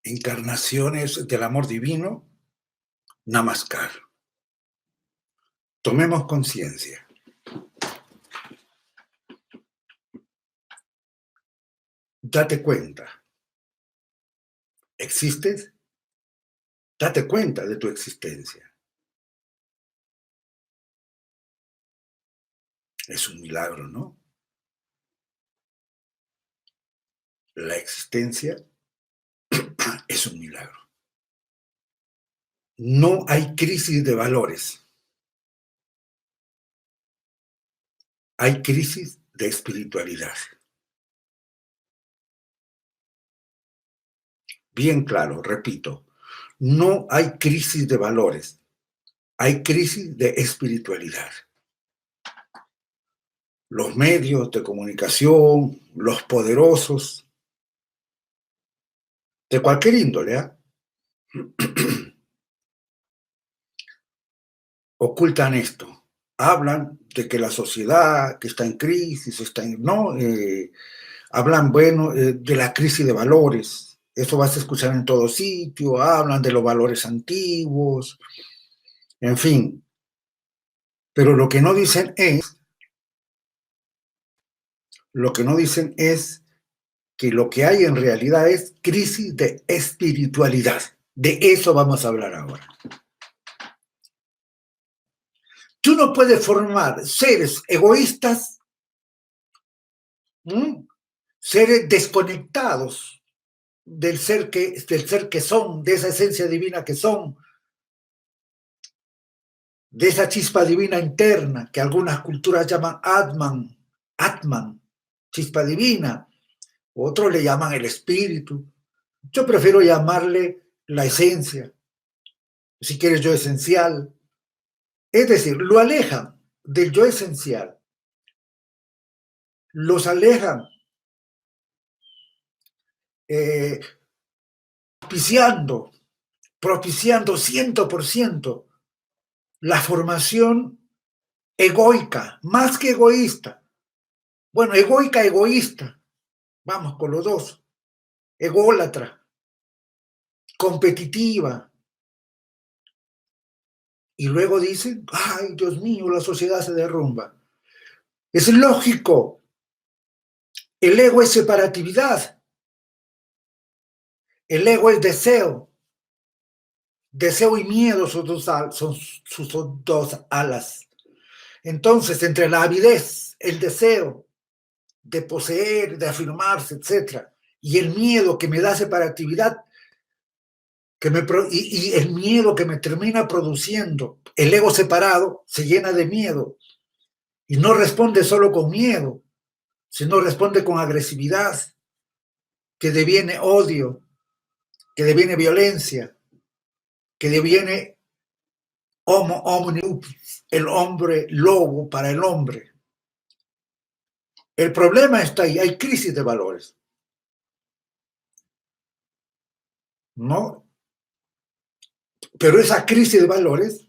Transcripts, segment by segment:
encarnaciones del amor divino, Namaskar. Tomemos conciencia. Date cuenta. ¿Existes? Date cuenta de tu existencia. Es un milagro, ¿no? La existencia es un milagro. No hay crisis de valores. Hay crisis de espiritualidad. Bien claro, repito, no hay crisis de valores. Hay crisis de espiritualidad. Los medios de comunicación, los poderosos, de cualquier índole, ocultan esto. Hablan de que la sociedad que está en crisis, ¿no? Hablan, bueno, de la crisis de valores. Eso vas a escuchar en todo sitio. Hablan de los valores antiguos, en fin. Pero lo que no dicen es que lo que hay en realidad es crisis de espiritualidad. De eso vamos a hablar ahora. Tú no puedes formar seres egoístas, seres desconectados del ser que son, de esa esencia divina que son, de esa chispa divina interna que algunas culturas llaman Atman, chispa divina, otros le llaman el espíritu. Yo prefiero llamarle la esencia, si quieres yo esencial. Es decir, lo alejan del yo esencial, los alejan propiciando 100% la formación egoica, más que egoísta. Bueno, egoísta, vamos con los dos. Ególatra, competitiva. Y luego dicen, ay, Dios mío, la sociedad se derrumba. Es lógico. El ego es separatividad. El ego es deseo. Deseo y miedo son sus dos alas. Entonces, entre la avidez, el deseo de poseer, de afirmarse, etc., y el miedo que me da separatividad, y el miedo que me termina produciendo, el ego separado se llena de miedo y no responde solo con miedo, sino responde con agresividad, que deviene odio, que deviene violencia, que deviene homo homini, el hombre lobo para el hombre. El problema está ahí, hay crisis de valores, ¿no? Pero esa crisis de valores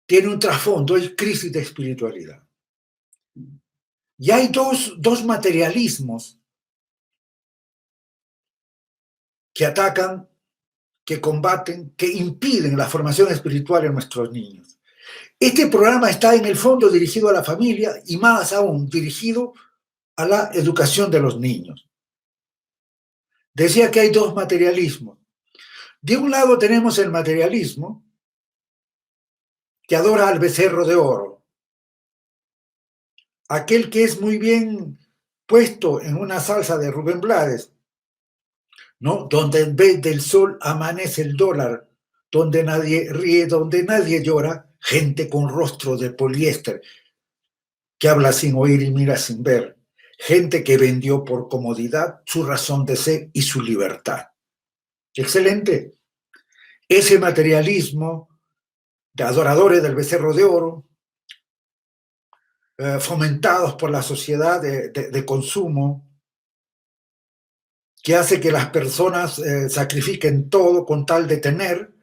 tiene un trasfondo, es crisis de espiritualidad. Y hay dos materialismos que atacan, que combaten, que impiden la formación espiritual en nuestros niños. Este programa está en el fondo dirigido a la familia y más aún dirigido a la educación de los niños. Decía que hay dos materialismos. De un lado tenemos el materialismo que adora al becerro de oro, aquel que es muy bien puesto en una salsa de Rubén Blades, ¿no? Donde en vez del sol amanece el dólar, donde nadie ríe, donde nadie llora, gente con rostro de poliéster, que habla sin oír y mira sin ver, gente que vendió por comodidad su razón de ser y su libertad. Excelente. Ese materialismo de adoradores del becerro de oro, fomentados por la sociedad de consumo, que hace que las personas sacrifiquen todo con tal de tener.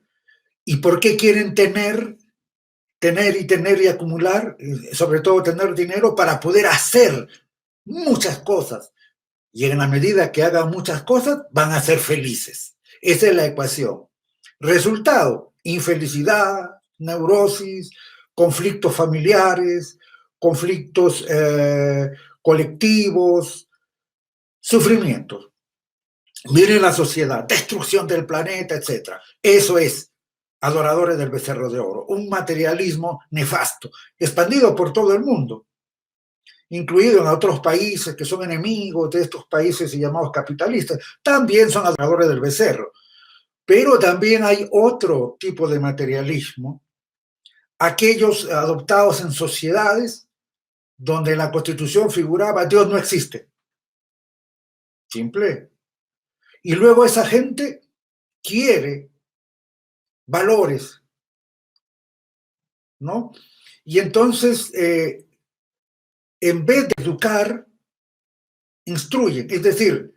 ¿Y por qué quieren tener y acumular? Sobre todo tener dinero para poder hacer muchas cosas, Y en la medida que hagan muchas cosas, van a ser felices. Esa es la ecuación. Resultado, infelicidad, neurosis, conflictos familiares, conflictos colectivos, sufrimientos. Miren la sociedad, destrucción del planeta, etc. Eso es adoradores del becerro de oro, un materialismo nefasto, expandido por todo el mundo, incluido en otros países que son enemigos de estos países llamados capitalistas, también son adoradores del becerro. Pero también hay otro tipo de materialismo, aquellos adoptados en sociedades donde en la Constitución figuraba Dios no existe. Simple. Y luego esa gente quiere valores, ¿no? Y entonces, en vez de educar, instruyen, es decir,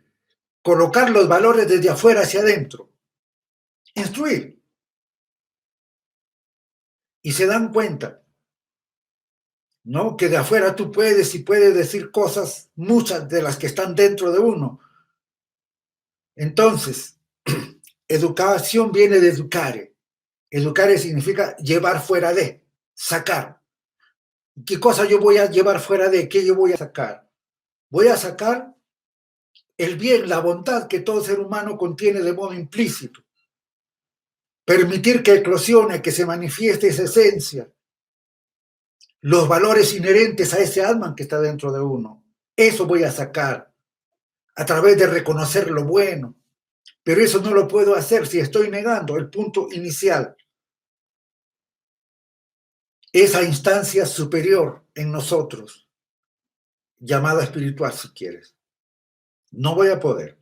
colocar los valores desde afuera hacia adentro, instruir. Y se dan cuenta, ¿no? Que de afuera tú puedes y puedes decir cosas, muchas de las que están dentro de uno. Entonces, educación viene de educare. Educare significa llevar fuera de, sacar. ¿Qué cosa yo voy a llevar fuera de? ¿Qué yo voy a sacar? Voy a sacar el bien, la bondad que todo ser humano contiene de modo implícito. Permitir que eclosione, que se manifieste esa esencia, los valores inherentes a ese alma que está dentro de uno. Eso voy a sacar a través de reconocer lo bueno. Pero eso no lo puedo hacer si estoy negando el punto inicial. Esa instancia superior en nosotros, llamada espiritual si quieres. No voy a poder.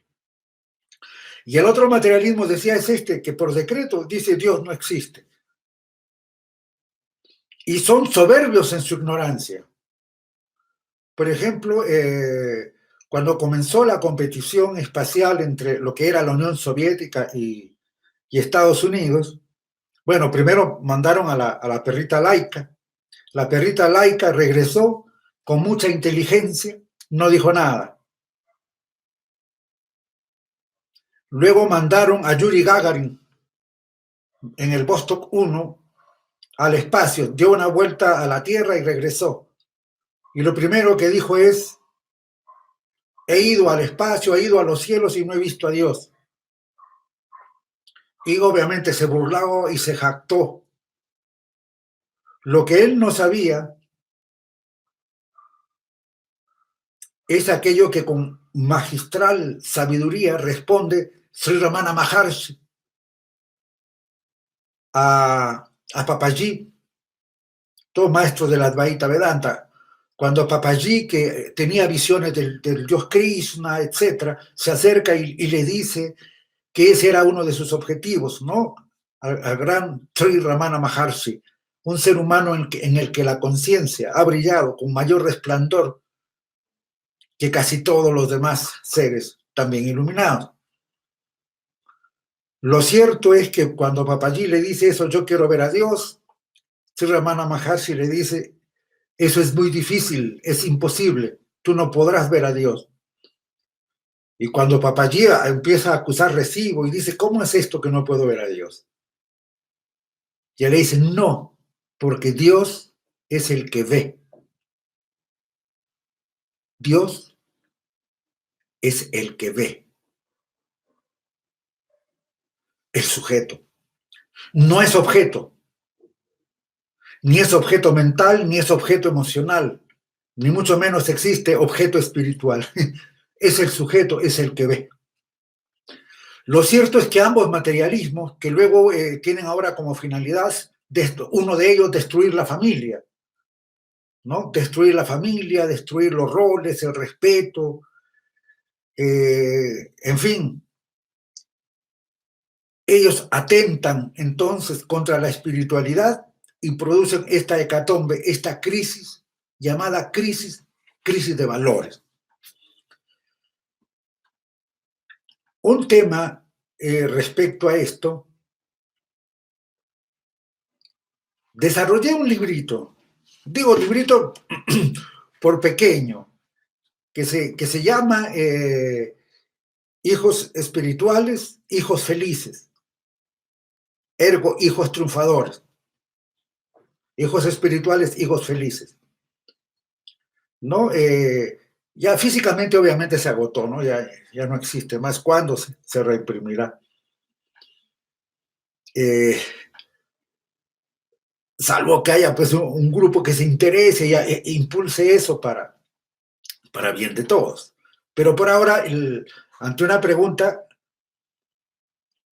Y el otro materialismo, decía, es este, que por decreto dice Dios no existe. Y son soberbios en su ignorancia. Por ejemplo, cuando comenzó la competición espacial entre lo que era la Unión Soviética y Estados Unidos, bueno, primero mandaron a la perrita Laika. La perrita Laika regresó con mucha inteligencia, no dijo nada. Luego mandaron a Yuri Gagarin en el Vostok 1 al espacio, dio una vuelta a la Tierra y regresó. Y lo primero que dijo es, he ido al espacio, he ido a los cielos y no he visto a Dios. Y obviamente se burló y se jactó. Lo que él no sabía es aquello que con magistral sabiduría responde Sri Ramana Maharshi a Papaji, todo maestro de la Advaita Vedanta. Cuando Papaji, que tenía visiones del Dios Krishna, etc., se acerca y le dice que ese era uno de sus objetivos, ¿no? Al gran Sri Ramana Maharshi, un ser humano en el que la conciencia ha brillado con mayor resplandor que casi todos los demás seres también iluminados. Lo cierto es que cuando Papaji le dice eso, yo quiero ver a Dios, Sri Ramana Maharshi le dice, eso es muy difícil, es imposible, tú no podrás ver a Dios. Y cuando Papaji empieza a acusar recibo y dice, ¿cómo es esto que no puedo ver a Dios? Y él le dice, no, porque Dios es el que ve. Dios es el que ve. El sujeto. No es objeto. Ni es objeto mental, ni es objeto emocional. Ni mucho menos existe objeto espiritual. Es el sujeto, es el que ve. Lo cierto es que ambos materialismos, que luego tienen ahora como finalidad, uno de ellos destruir la familia, ¿no? Destruir la familia, destruir los roles, el respeto, en fin. Ellos atentan entonces contra la espiritualidad y producen esta hecatombe, esta crisis llamada crisis de valores. Un tema respecto a esto, desarrollé un librito, digo librito por pequeño, que se llama hijos espirituales, hijos felices, ergo hijos triunfadores, hijos espirituales, hijos felices, ¿no? Ya físicamente obviamente se agotó, ¿no? Ya no existe más. ¿Cuándo se reimprimirá? Salvo que haya pues un grupo que se interese e impulse eso para bien de todos. Pero por ahora, ante una pregunta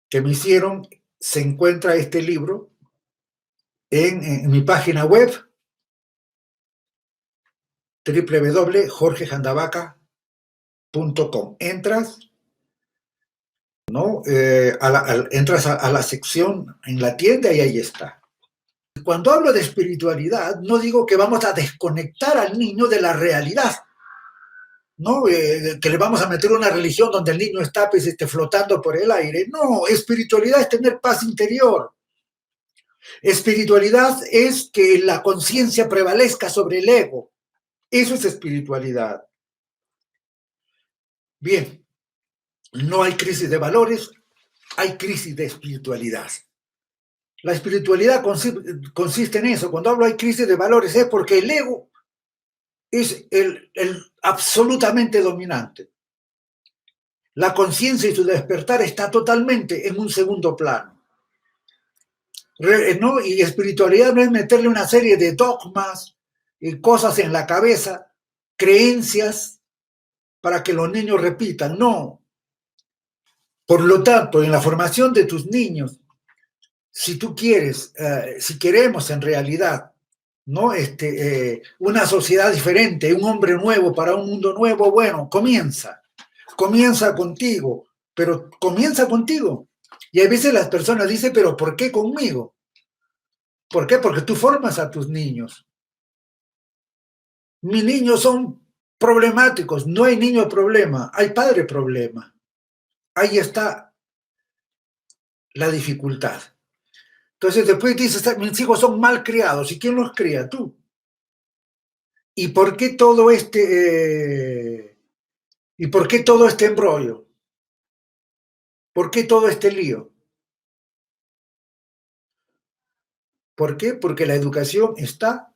que me hicieron, se encuentra este libro en mi página web, www.jorgejandabaca.com. Entras, ¿no? Entras a la sección en la tienda y ahí está. Cuando hablo de espiritualidad, no digo que vamos a desconectar al niño de la realidad, ¿no? Que le vamos a meter una religión donde el niño está pues, flotando por el aire. No, espiritualidad es tener paz interior. Espiritualidad es que la conciencia prevalezca sobre el ego. Eso es espiritualidad. Bien, no hay crisis de valores, hay crisis de espiritualidad. La espiritualidad consiste en eso. Cuando hablo hay crisis de valores es porque el ego es el absolutamente dominante. La conciencia y su despertar está totalmente en un segundo plano. ¿No? Y espiritualidad no es meterle una serie de dogmas y cosas en la cabeza, creencias para que los niños repitan, no. Por lo tanto, en la formación de tus niños, si tú quieres, si queremos en realidad, ¿no? Una sociedad diferente, un hombre nuevo para un mundo nuevo, bueno, comienza contigo, pero comienza contigo. Y a veces las personas dicen, pero ¿por qué conmigo? ¿Por qué? Porque tú formas a tus niños. Mis niños son problemáticos, no hay niño problema, hay padre problema. Ahí está la dificultad. Entonces después dices, mis hijos son mal criados, ¿y quién los cría? Tú. ¿Y por qué todo ¿y por qué todo este embrollo? ¿Por qué todo este lío? ¿Por qué? Porque la educación está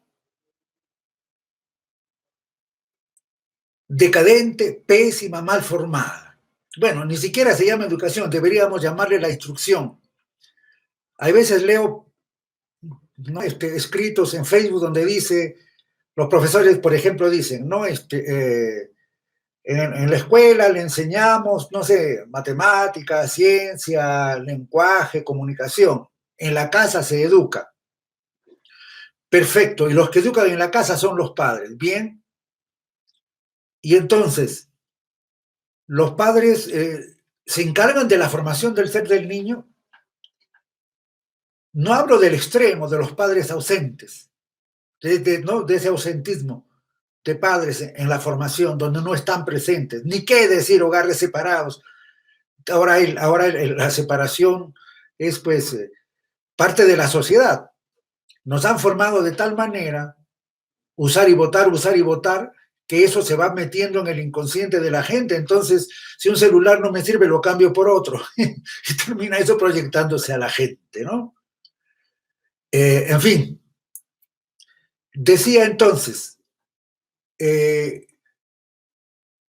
decadente, pésima, mal formada. Bueno, ni siquiera se llama educación, deberíamos llamarle la instrucción. Hay veces leo, ¿no? Escritos en Facebook donde dice, los profesores, por ejemplo, dicen, ¿no? En la escuela le enseñamos, no sé, matemáticas, ciencia, lenguaje, comunicación. En la casa se educa. Perfecto, y los que educan en la casa son los padres, ¿bien? Y entonces, los padres se encargan de la formación del ser del niño. No hablo del extremo de los padres ausentes, ¿no? De ese ausentismo de padres en la formación, donde no están presentes, ni qué decir hogares separados. Ahora la separación es pues parte de la sociedad. Nos han formado de tal manera, usar y votar, que eso se va metiendo en el inconsciente de la gente. Entonces, si un celular no me sirve, lo cambio por otro. Y termina eso proyectándose a la gente, ¿no? En fin, decía entonces,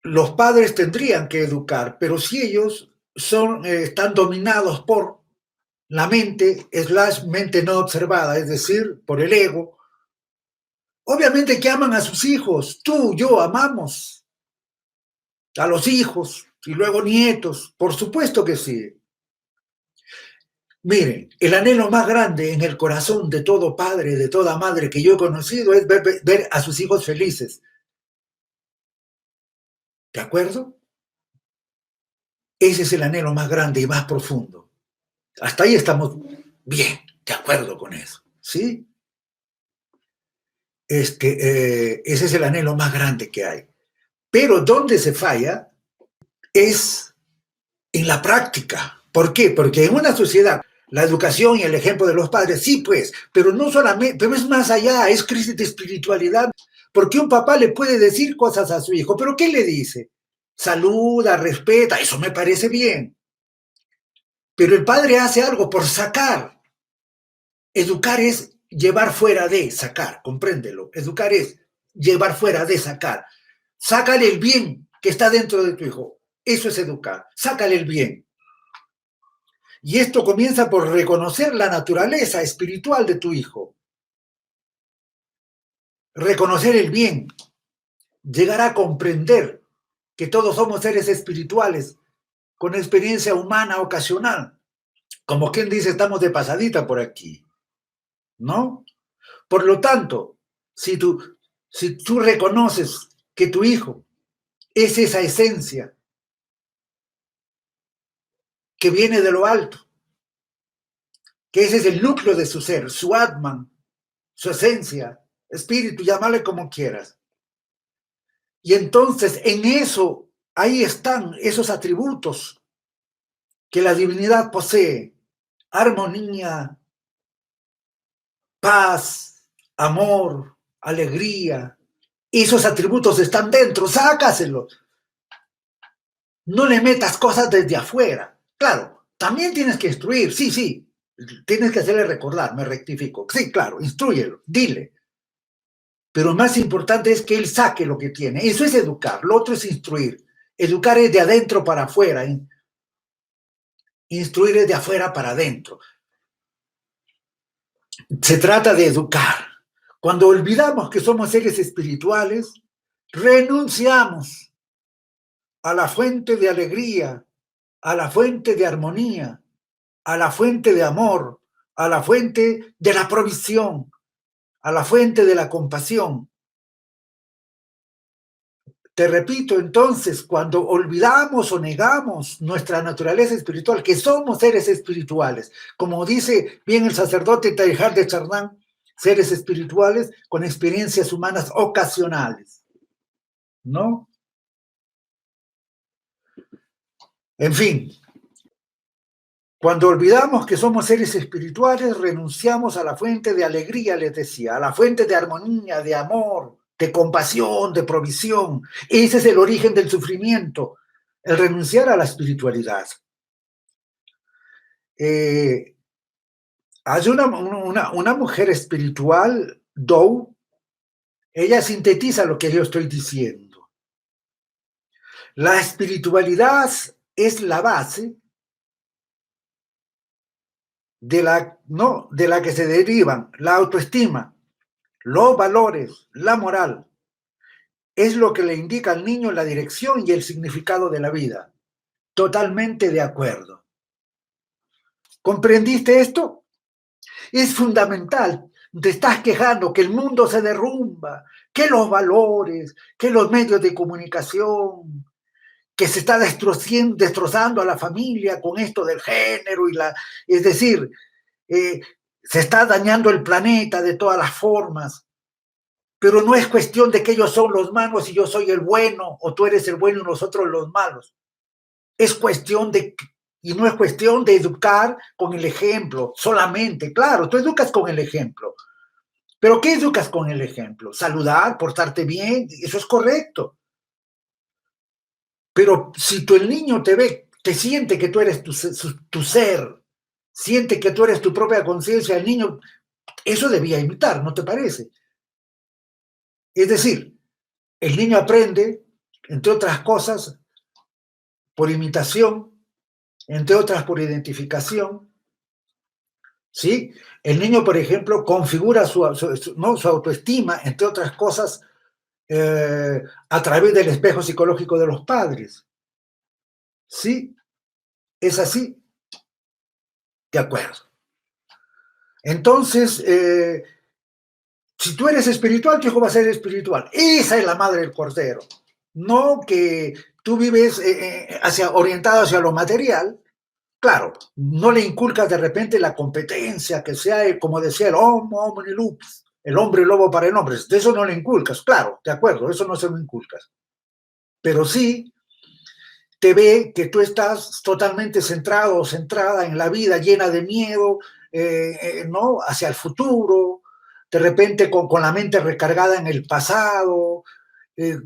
los padres tendrían que educar, pero si ellos están dominados por la mente no observada, es decir, por el ego, obviamente que aman a sus hijos, tú, yo amamos a los hijos y luego nietos, por supuesto que sí. Miren, el anhelo más grande en el corazón de todo padre, de toda madre que yo he conocido es ver a sus hijos felices. ¿De acuerdo? Ese es el anhelo más grande y más profundo. Hasta ahí estamos bien, de acuerdo con eso, ¿sí? Ese es el anhelo más grande que hay. Pero donde se falla es en la práctica. ¿Por qué? Porque en una sociedad, la educación y el ejemplo de los padres, sí pues, pero no solamente, pero es más allá, es crisis de espiritualidad. Porque un papá le puede decir cosas a su hijo, pero ¿qué le dice? Saluda, respeta, eso me parece bien. Pero el padre hace algo por sacar. Educar es llevar fuera de sacar, compréndelo. Educar es llevar fuera de sacar. Sácale el bien que está dentro de tu hijo. Eso es educar. Sácale el bien. Y esto comienza por reconocer la naturaleza espiritual de tu hijo. Reconocer el bien. Llegar a comprender que todos somos seres espirituales con experiencia humana ocasional. Como quien dice, estamos de pasadita por aquí, ¿no? Por lo tanto, si tú reconoces que tu hijo es esa esencia que viene de lo alto, que ese es el núcleo de su ser, su Atman, su esencia, espíritu, llámale como quieras. Y entonces en eso, ahí están esos atributos que la divinidad posee: armonía, paz, amor, alegría. Esos atributos están dentro, sácaselos. No le metas cosas desde afuera. Claro, también tienes que instruir, sí, tienes que hacerle recordar, me rectifico. Sí, claro, instrúyelo, dile. Pero más importante es que él saque lo que tiene. Eso es educar, lo otro es instruir. Educar es de adentro para afuera, instruir es de afuera para adentro. Se trata de educar. Cuando olvidamos que somos seres espirituales, renunciamos a la fuente de alegría, a la fuente de armonía, a la fuente de amor, a la fuente de la provisión, a la fuente de la compasión. Te repito, entonces, cuando olvidamos o negamos nuestra naturaleza espiritual, que somos seres espirituales, como dice bien el sacerdote Teilhard de Chardin, seres espirituales con experiencias humanas ocasionales, ¿no? En fin, cuando olvidamos que somos seres espirituales, renunciamos a la fuente de alegría, les decía, a la fuente de armonía, de amor, de compasión, de provisión. Ese es el origen del sufrimiento, el renunciar a la espiritualidad. Hay una mujer espiritual, Dow, ella sintetiza lo que yo estoy diciendo. La espiritualidad es la base de la que se derivan la autoestima, los valores, la moral. Es lo que le indica al niño la dirección y el significado de la vida. Totalmente de acuerdo. ¿Comprendiste esto? Es fundamental. Te estás quejando que el mundo se derrumba, que los valores, que los medios de comunicación, que se está destrozando a la familia con esto del género es decir, se está dañando el planeta de todas las formas. Pero no es cuestión de que ellos son los malos y yo soy el bueno, o tú eres el bueno y nosotros los malos. Es cuestión y no es cuestión de educar con el ejemplo solamente. Claro, tú educas con el ejemplo. ¿Pero qué educas con el ejemplo? Saludar, portarte bien, eso es correcto. Pero si el niño te ve, te siente que tú eres tu ser, siente que tú eres tu propia conciencia, el niño, eso debía imitar, ¿no te parece? Es decir, el niño aprende, entre otras cosas, por imitación, entre otras por identificación, ¿sí? El niño, por ejemplo, configura su autoestima, entre otras cosas, a través del espejo psicológico de los padres. ¿Sí? ¿Es así? De acuerdo. Entonces, si tú eres espiritual, tu hijo va a ser espiritual. Esa es la madre del cordero. No que tú vives orientado hacia lo material. Claro, no le inculcas de repente la competencia, que sea, como decía el homo homini lupus, el hombre lobo para el hombre. De eso no le inculcas, claro, de acuerdo, eso no se lo inculcas. Pero sí te ve que tú estás totalmente centrado o centrada en la vida llena de miedo, ¿no? Hacia el futuro, de repente con la mente recargada en el pasado,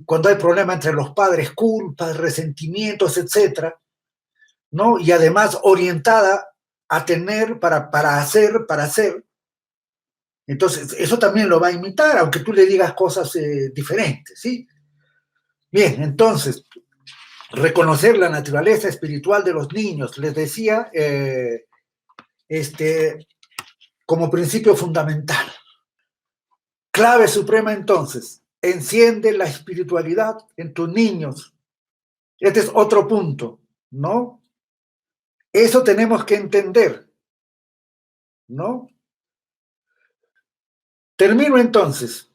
cuando hay problema entre los padres, culpas, resentimientos, etcétera, ¿no? Y además orientada a tener para hacer, para hacer. Entonces, eso también lo va a imitar, aunque tú le digas cosas diferentes, ¿sí? Bien, entonces, reconocer la naturaleza espiritual de los niños, les decía, como principio fundamental. Clave suprema entonces, enciende la espiritualidad en tus niños. Este es otro punto, ¿no? Eso tenemos que entender, ¿no? Termino entonces.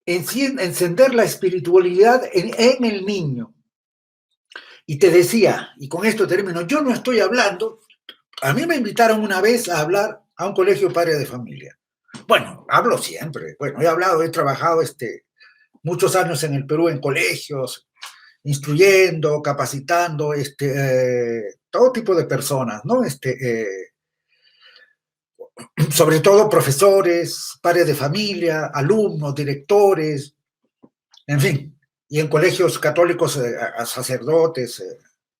Encender la espiritualidad en el niño. Y te decía, y con esto termino, yo no estoy hablando, a mí me invitaron una vez a hablar a un colegio padre de familia. Bueno, hablo siempre, bueno, he trabajado muchos años en el Perú en colegios, instruyendo, capacitando, todo tipo de personas, ¿no? Sobre todo profesores, padres de familia, alumnos, directores, en fin, y en colegios católicos a sacerdotes,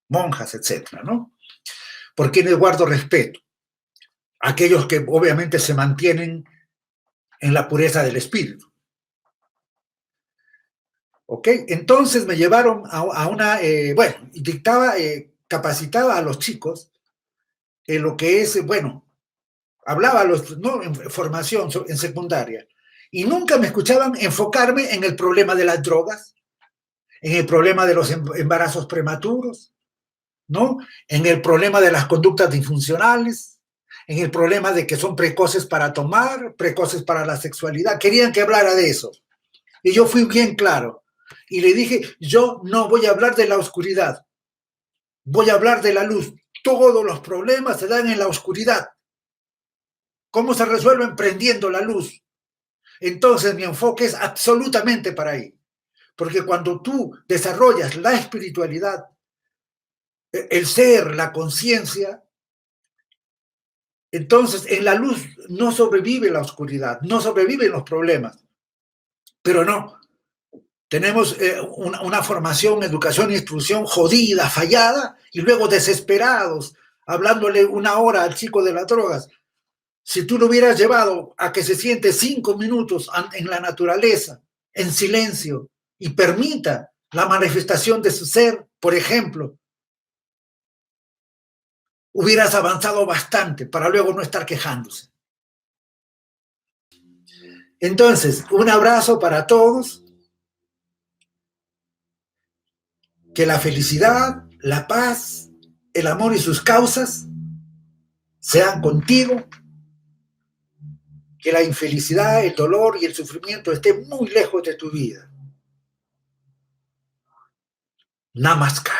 monjas, etcétera, ¿no? Por quienes guardo respeto, aquellos que obviamente se mantienen en la pureza del espíritu. ¿Ok? Entonces me llevaron a una, bueno, dictaba, capacitaba a los chicos en lo que es, bueno, hablaba ¿no? En formación, en secundaria, y nunca me escuchaban enfocarme en el problema de las drogas, en el problema de los embarazos prematuros, ¿no? En el problema de las conductas disfuncionales, en el problema de que son precoces para tomar, precoces para la sexualidad. Querían que hablara de eso. Y yo fui bien claro. Y le dije, yo no voy a hablar de la oscuridad, voy a hablar de la luz. Todos los problemas se dan en la oscuridad. ¿Cómo se resuelven? Prendiendo la luz. Entonces mi enfoque es absolutamente para ahí. Porque cuando tú desarrollas la espiritualidad, el ser, la conciencia, entonces en la luz no sobrevive la oscuridad, no sobreviven los problemas. Pero no, tenemos una formación, educación, instrucción jodida, fallada, y luego desesperados, hablándole una hora al chico de las drogas. Si tú lo hubieras llevado a que se siente 5 minutos en la naturaleza, en silencio, y permita la manifestación de su ser, por ejemplo, hubieras avanzado bastante para luego no estar quejándose. Entonces, un abrazo para todos. Que la felicidad, la paz, el amor y sus causas sean contigo. Que la infelicidad, el dolor y el sufrimiento estén muy lejos de tu vida. Namaskar.